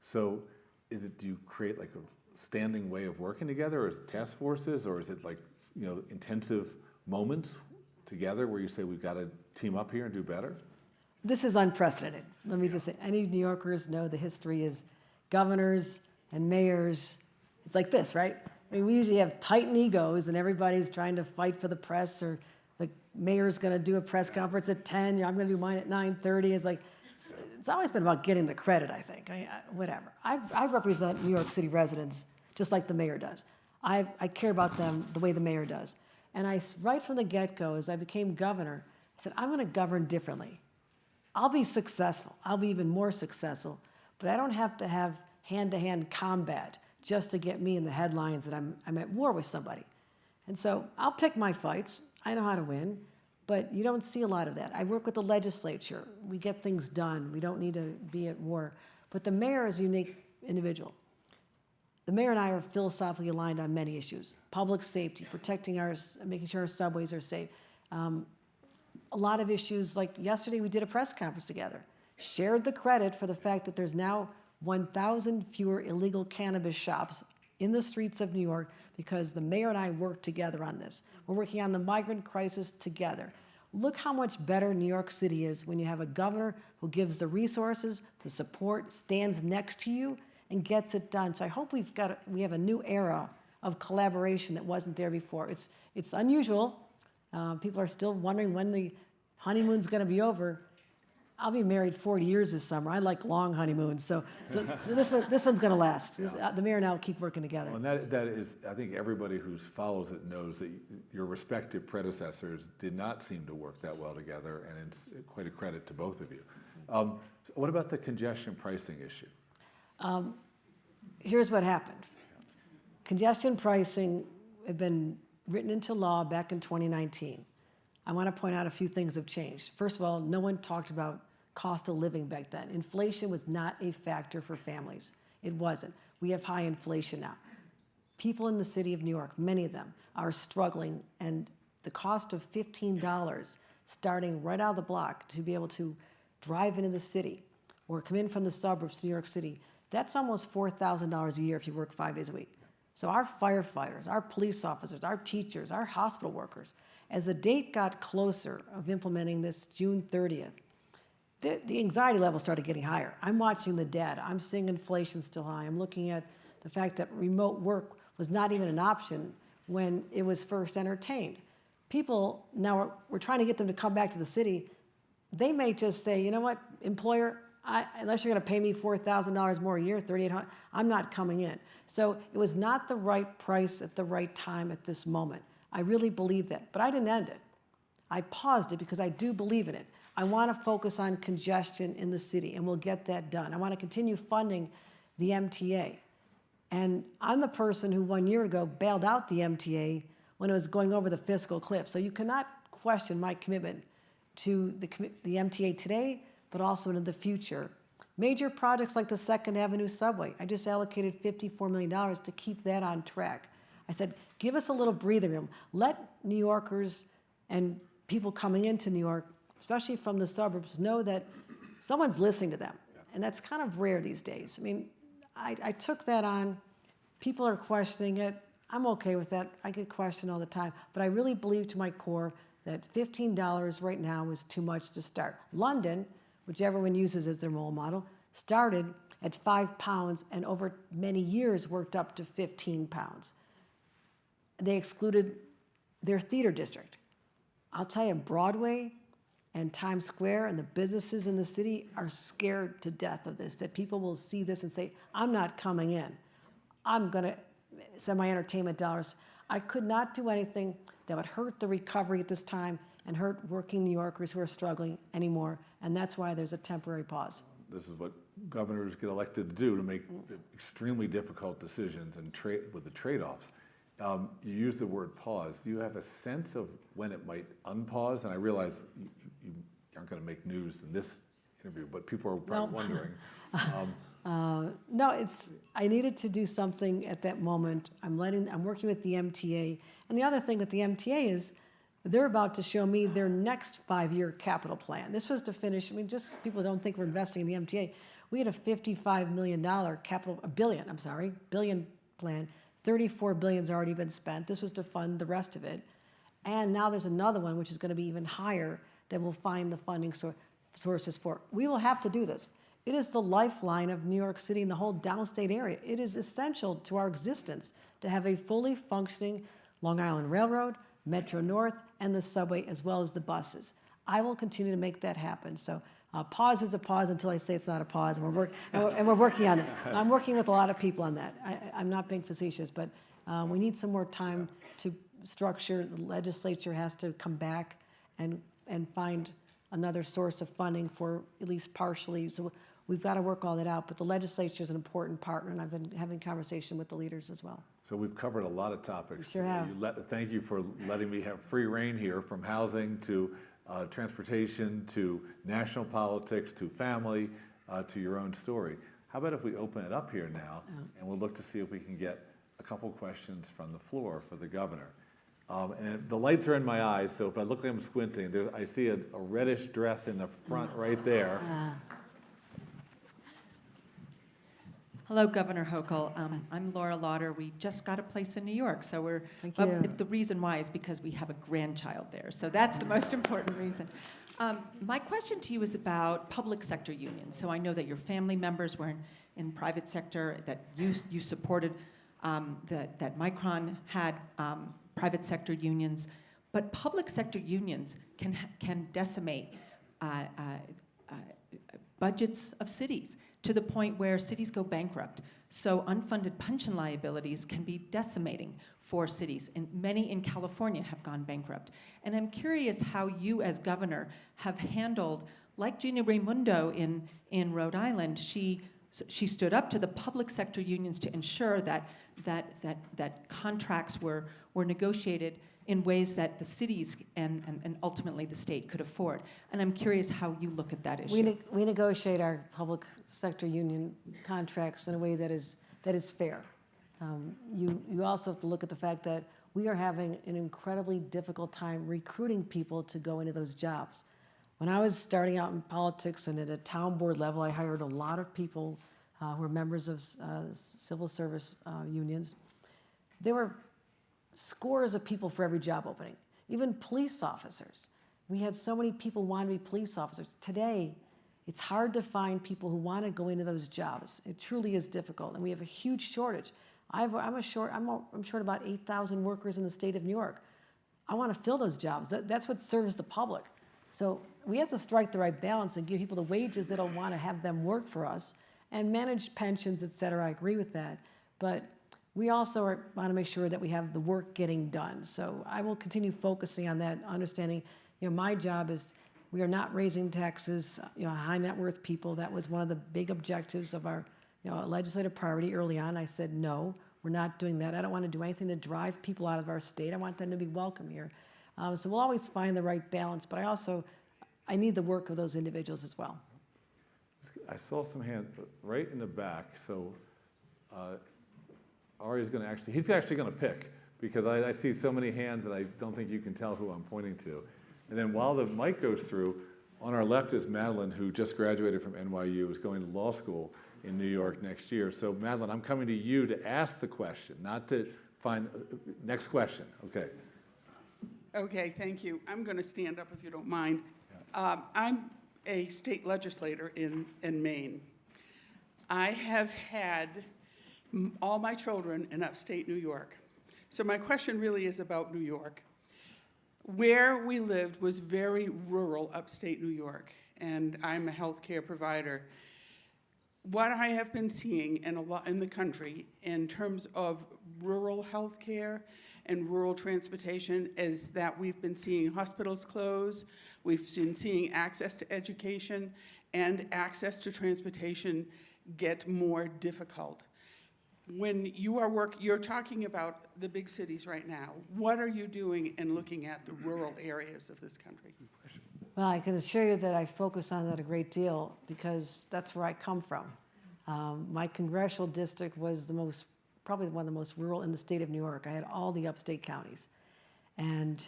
So do you create like a standing way of working together, or is it task forces, or is it like intensive moments together where you say we've got to team up here and do better? This is unprecedented. Let me just say, any New Yorkers know the history is governors and mayors. It's like this, right? I mean, we usually have tightened egos and everybody's trying to fight for the press, or the mayor's going to do a press conference at 10, I'm going to do mine at 9:30. It's like, it's always been about getting the credit, I think. Whatever. I represent New York City residents just like the mayor does. I care about them the way the mayor does. And right from the get-go, as I became governor, I said, I'm going to govern differently. I'll be successful. I'll be even more successful. But I don't have to have hand-to-hand combat just to get me in the headlines that I'm at war with somebody. And so I'll pick my fights. I know how to win. But you don't see a lot of that. I work with the legislature. We get things done. We don't need to be at war. But the mayor is a unique individual. The mayor and I are philosophically aligned on many issues. Public safety, making sure our subways are safe. A lot of issues, like yesterday we did a press conference together. Shared the credit for the fact that there's now 1,000 fewer illegal cannabis shops in the streets of New York because the mayor and I worked together on this. We're working on the migrant crisis together. Look how much better New York City is when you have a governor who gives the resources to support, stands next to you, and gets it done. So I hope we have a new era of collaboration that wasn't there before. It's unusual. People are still wondering when the honeymoon's going to be over. I'll be married 40 years this summer. I like long honeymoons, so this one's going to last. The mayor and I will keep working together. Well, and that is, I think everybody who follows it knows that your respective predecessors did not seem to work that well together, and it's quite a credit to both of you. What about the congestion pricing issue? Here's what happened. Congestion pricing had been written into law back in 2019. I want to point out a few things have changed. First of all, no one talked about cost of living back then. Inflation was not a factor for families. It wasn't. We have high inflation now. People in the city of New York, many of them, are struggling, and the cost of $15 starting right out of the block to be able to drive into the city or come in from the suburbs to New York City, that's almost $4,000 a year if you work 5 days a week. So our firefighters, our police officers, our teachers, our hospital workers, as the date got closer of implementing this June 30th, the anxiety level started getting higher. I'm watching the data. I'm seeing inflation still high. I'm looking at the fact that remote work was not even an option when it was first entertained. People now, we're trying to get them to come back to the city. They may just say, you know what, employer, unless you're going to pay me $4,000 more a year, $3,800, I'm not coming in. So it was not the right price at the right time at this moment. I really believe that, but I didn't end it. I paused it because I do believe in it. I want to focus on congestion in the city, and we'll get that done. I want to continue funding the MTA. And I'm the person who 1 year ago bailed out the MTA when it was going over the fiscal cliff. So you cannot question my commitment to the MTA today, but also into the future. Major projects like the 2nd Avenue subway, I just allocated $54 million to keep that on track. I said, give us a little breathing room. Let New Yorkers and people coming into New York, especially from the suburbs, know that someone's listening to them. And that's kind of rare these days. I mean, I took that on. People are questioning it. I'm okay with that. I get questioned all the time. But I really believe to my core that $15 right now is too much to start. London, which everyone uses as their role model, started at £5 and over many years worked up to 15 pounds. They excluded their theater district. I'll tell you, Broadway and Times Square and the businesses in the city are scared to death of this, that people will see this and say, I'm not coming in. I'm going to spend my entertainment dollars. I could not do anything that would hurt the recovery at this time and hurt working New Yorkers who are struggling anymore, and that's why there's a temporary pause. This is what governors get elected to do, to make the extremely difficult decisions and with the trade-offs. You use the word pause. Do you have a sense of when it might unpause? And I realize you aren't going to make news in this interview, but people are probably wondering. No, I needed to do something at that moment. I'm working with the MTA. And the other thing with the MTA is they're about to show me their next 5-year capital plan. This was to finish, just people don't think we're investing in the MTA. We had a $55 million billion plan, $34 billion's already been spent. This was to fund the rest of it. And now there's another one, which is going to be even higher, that we'll find the funding sources for. We will have to do this. It is the lifeline of New York City and the whole downstate area. It is essential to our existence to have a fully functioning Long Island Railroad, Metro North, and the subway, as well as the buses. I will continue to make that happen. So pause is a pause until I say it's not a pause, and we're working on it. I'm working with a lot of people on that. I'm not being facetious, but we need some more time to structure. The legislature has to come back and find another source of funding for at least partially. So we've got to work all that out, but the legislature is an important partner, and I've been having conversation with the leaders as well. So we've covered a lot of topics. We sure have. Thank you for letting me have free reign here, from housing to transportation to national politics to family to your own story. How about if we open it up here now, and we'll look to see if we can get a couple questions from the floor for the governor. And the lights are in my eyes, so if I look like I'm squinting, I see a reddish dress in the front right there. Hello, Governor Hochul. I'm Laura Lauder. We just got a place in New York, so we're. Thank you. The reason why is because we have a grandchild there, so that's the most important reason. My question to you is about public sector unions. So I know that your family members were in private sector, that you supported, that Micron had private sector unions, but public sector unions can decimate budgets of cities to the point where cities go bankrupt. So unfunded pension liabilities can be decimating for cities, and many in California have gone bankrupt. And I'm curious how you as governor have handled, like Gina Raimundo in Rhode Island, she stood up to the public sector unions to ensure that contracts were negotiated in ways that the cities and ultimately the state could afford. And I'm curious how you look at that issue. We negotiate our public sector union contracts in a way that is fair. You also have to look at the fact that we are having an incredibly difficult time recruiting people to go into those jobs. When I was starting out in politics and at a town board level, I hired a lot of people who were members of civil service unions. There were scores of people for every job opening, even police officers. We had so many people want to be police officers. Today, it's hard to find people who want to go into those jobs. It truly is difficult, and we have a huge shortage. I'm short about 8,000 workers in the state of New York. I want to fill those jobs. That's what serves the public. So we have to strike the right balance and give people the wages that'll want to have them work for us and manage pensions, et cetera. I agree with that. But we also want to make sure that we have the work getting done. So I will continue focusing on that, understanding, my job is we are not raising taxes, high net worth people. That was one of the big objectives of our, legislative priority early on. I said, no, we're not doing that. I don't want to do anything to drive people out of our state. I want them to be welcome here. So we'll always find the right balance, but I need the work of those individuals as well. I saw some hands right in the back, so Ari's he's actually going to pick, because I see so many hands that I don't think you can tell who I'm pointing to. And then while the mic goes through, on our left is Madeline, who just graduated from NYU, is going to law school in New York next year. So Madeline, I'm coming to you to ask the question, not to find, next question, okay. Okay, thank you. I'm going to stand up if you don't mind. I'm a state legislator in Maine. I have had all my children in upstate New York. So my question really is about New York. Where we lived was very rural upstate New York, and I'm a healthcare provider. What I have been seeing in the country in terms of rural healthcare and rural transportation is that we've been seeing hospitals close, we've been seeing access to education and access to transportation get more difficult. When you're talking about the big cities right now, what are you doing in looking at the rural areas of this country? Well, I can assure you that I focus on that a great deal because that's where I come from. My congressional district was probably one of the most rural in the state of New York. I had all the upstate counties. And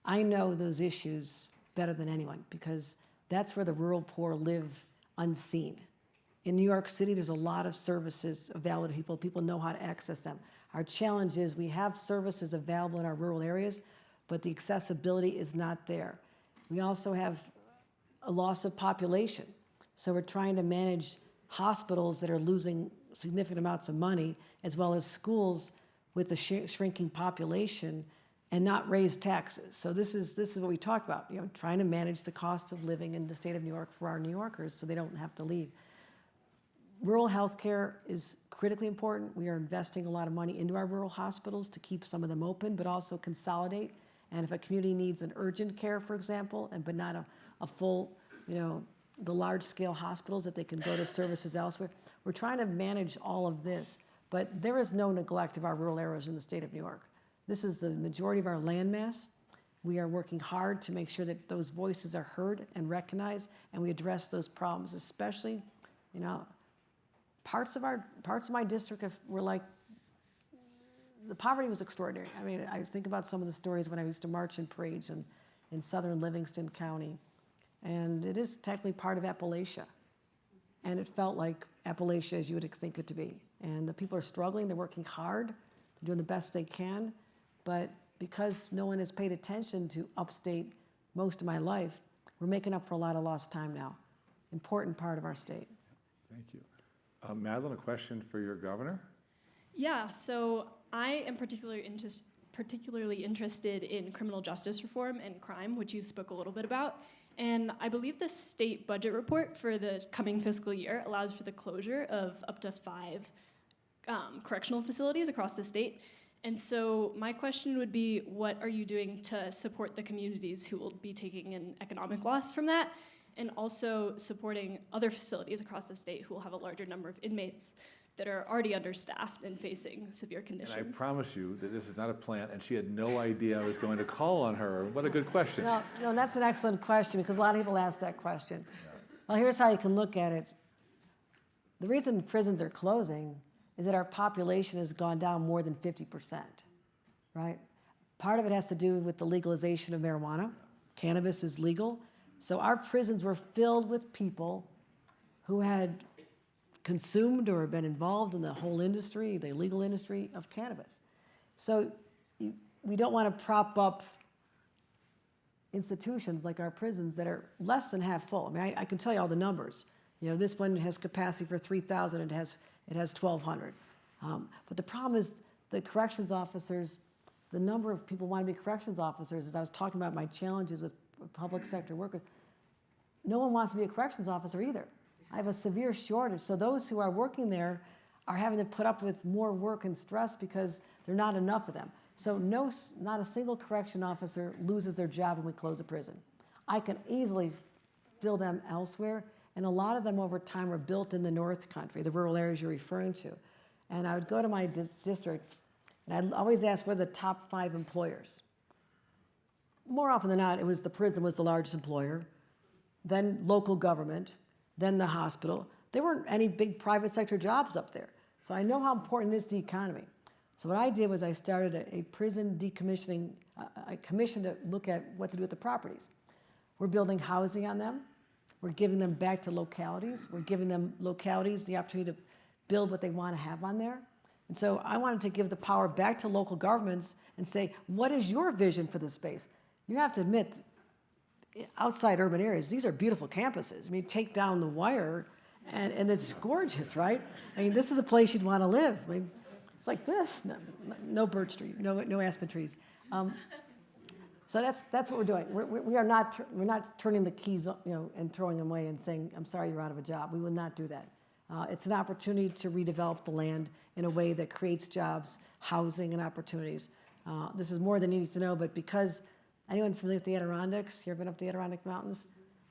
I know those issues better than anyone because that's where the rural poor live unseen. In New York City, there's a lot of services available to people. People know how to access them. Our challenge is we have services available in our rural areas, but the accessibility is not there. We also have a loss of population. So we're trying to manage hospitals that are losing significant amounts of money, as well as schools with a shrinking population, and not raise taxes. So this is what we talk about, trying to manage the cost of living in the state of New York for our New Yorkers so they don't have to leave. Rural healthcare is critically important. We are investing a lot of money into our rural hospitals to keep some of them open, but also consolidate. And if a community needs an urgent care, for example, but not a full, the large-scale hospitals that they can go to services elsewhere, we're trying to manage all of this. But there is no neglect of our rural areas in the state of New York. This is the majority of our landmass. We are working hard to make sure that those voices are heard and recognized, and we address those problems, especially, parts of my district were like, the poverty was extraordinary. I mean, I was thinking about some of the stories when I used to march in parades in southern Livingston County, and it is technically part of Appalachia. And it felt like Appalachia as you would think it to be. And the people are struggling, they're working hard, they're doing the best they can, but because no one has paid attention to upstate most of my life, we're making up for a lot of lost time now. Important part of our state. Thank you. Madeline, a question for your governor? Yeah, so I am particularly interested in criminal justice reform and crime, which you spoke a little bit about. And I believe the state budget report for the coming fiscal year allows for the closure of up to 5 correctional facilities across the state. And so my question would be, what are you doing to support the communities who will be taking an economic loss from that, and also supporting other facilities across the state who will have a larger number of inmates that are already understaffed and facing severe conditions? And I promise you that this is not a plant, and she had no idea I was going to call on her. What a good question. No, that's an excellent question, because a lot of people ask that question. Well, here's how you can look at it. The reason prisons are closing is that our population has gone down more than 50%, right? Part of it has to do with the legalization of marijuana. Cannabis is legal. So our prisons were filled with people who had consumed or been involved in the whole industry, the illegal industry of cannabis. So we don't want to prop up institutions like our prisons that are less than half full. I mean, I can tell you all the numbers. This one has capacity for 3,000, it has 1,200. But the problem is the corrections officers, the number of people who want to be corrections officers, as I was talking about my challenges with public sector workers, no one wants to be a corrections officer either. I have a severe shortage. So those who are working there are having to put up with more work and stress because there are not enough of them. So not a single correction officer loses their job when we close a prison. I can easily fill them elsewhere, and a lot of them over time were built in the North Country, the rural areas you're referring to. And I would go to my district, and I'd always ask, what are the top 5 employers? More often than not, the prison was the largest employer, then local government, then the hospital. There weren't any big private sector jobs up there. So I know how important it is to the economy. So what I did was I started a prison decommissioning, a commission to look at what to do with the properties. We're building housing on them. We're giving them back to localities. We're giving them localities the opportunity to build what they want to have on there. And so I wanted to give the power back to local governments and say, what is your vision for this space? You have to admit, outside urban areas, these are beautiful campuses. I mean, take down the wire, and it's gorgeous, right? I mean, this is a place you'd want to live. I mean, it's like this, no birch tree, no aspen trees. So that's what we're doing. We're not turning the keys, and throwing them away and saying, I'm sorry, you're out of a job. We will not do that. It's an opportunity to redevelop the land in a way that creates jobs, housing, and opportunities. This is more than you need to know, but because anyone familiar with the Adirondacks? You ever been up the Adirondack Mountains?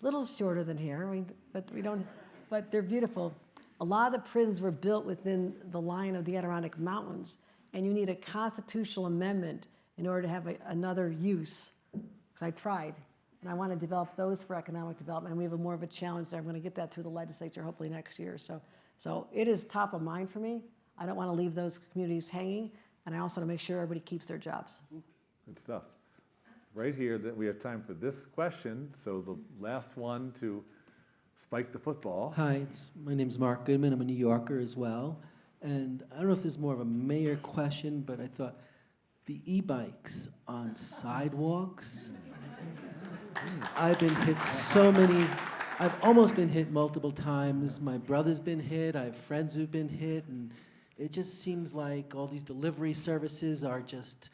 A little shorter than here, but they're beautiful. A lot of the prisons were built within the line of the Adirondack Mountains, and you need a constitutional amendment in order to have another use. Because I tried, and I want to develop those for economic development, and we have more of a challenge there. I'm going to get that through the legislature hopefully next year. So it is top of mind for me. I don't want to leave those communities hanging, and I also want to make sure everybody keeps their jobs. Good stuff. Right here, that we have time for this question. So the last one to spike the football. Hi, my name's Mark Goodman. I'm a New Yorker as well. And I don't know if this is more of a mayor question, but I thought the e-bikes on sidewalks, I've been hit so many, I've almost been hit multiple times. My brother's been hit, I have friends who've been hit, and it just seems like all these delivery services are just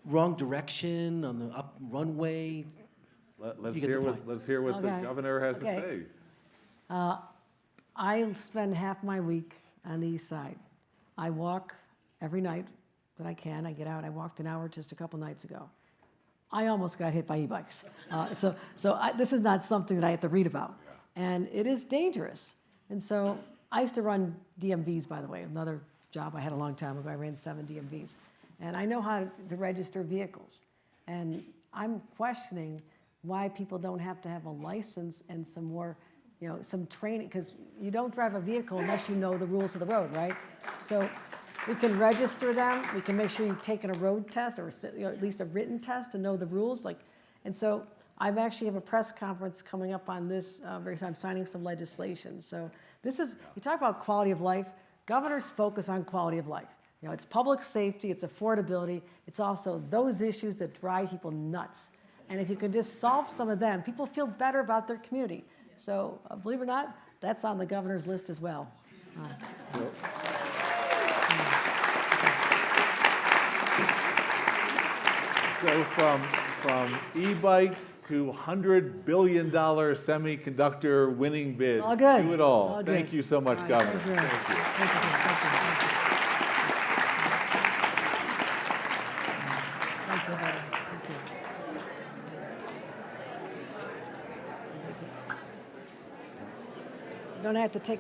wrong direction on the up runway. Let's You get hear the what, point. let's hear what the Okay. governor has to Okay. say. I spend half my week on the east side. I walk every night that I can. I get out. I walked an hour just a couple nights ago. I almost got hit by e-bikes. This is not something that I have to read about. And it is dangerous. And so I used to run DMVs, by the way, another job I had a long time ago. I ran 7 DMVs. And I know how to register vehicles. And I'm questioning why people don't have to have a license and some more, some training, because you don't drive a vehicle unless you know the rules of the road, right? So we can register them. We can make sure you've taken a road test or at least a written test to know the rules. And so I actually have a press conference coming up on this very soon. I'm signing some legislation. So this is, you talk about quality of life. Governors focus on quality of life. It's public safety, it's affordability, it's also those issues that drive people nuts. And if you can just solve some of them, people feel better about their community. So believe it or not, that's on the governor's list as well. So from e-bikes to $100 billion semiconductor winning bids. All good. Do it all. All Thank good. you so much, All right, Governor. thank you. Thank you. Thank you. Thank you. Thank you. You don't have to take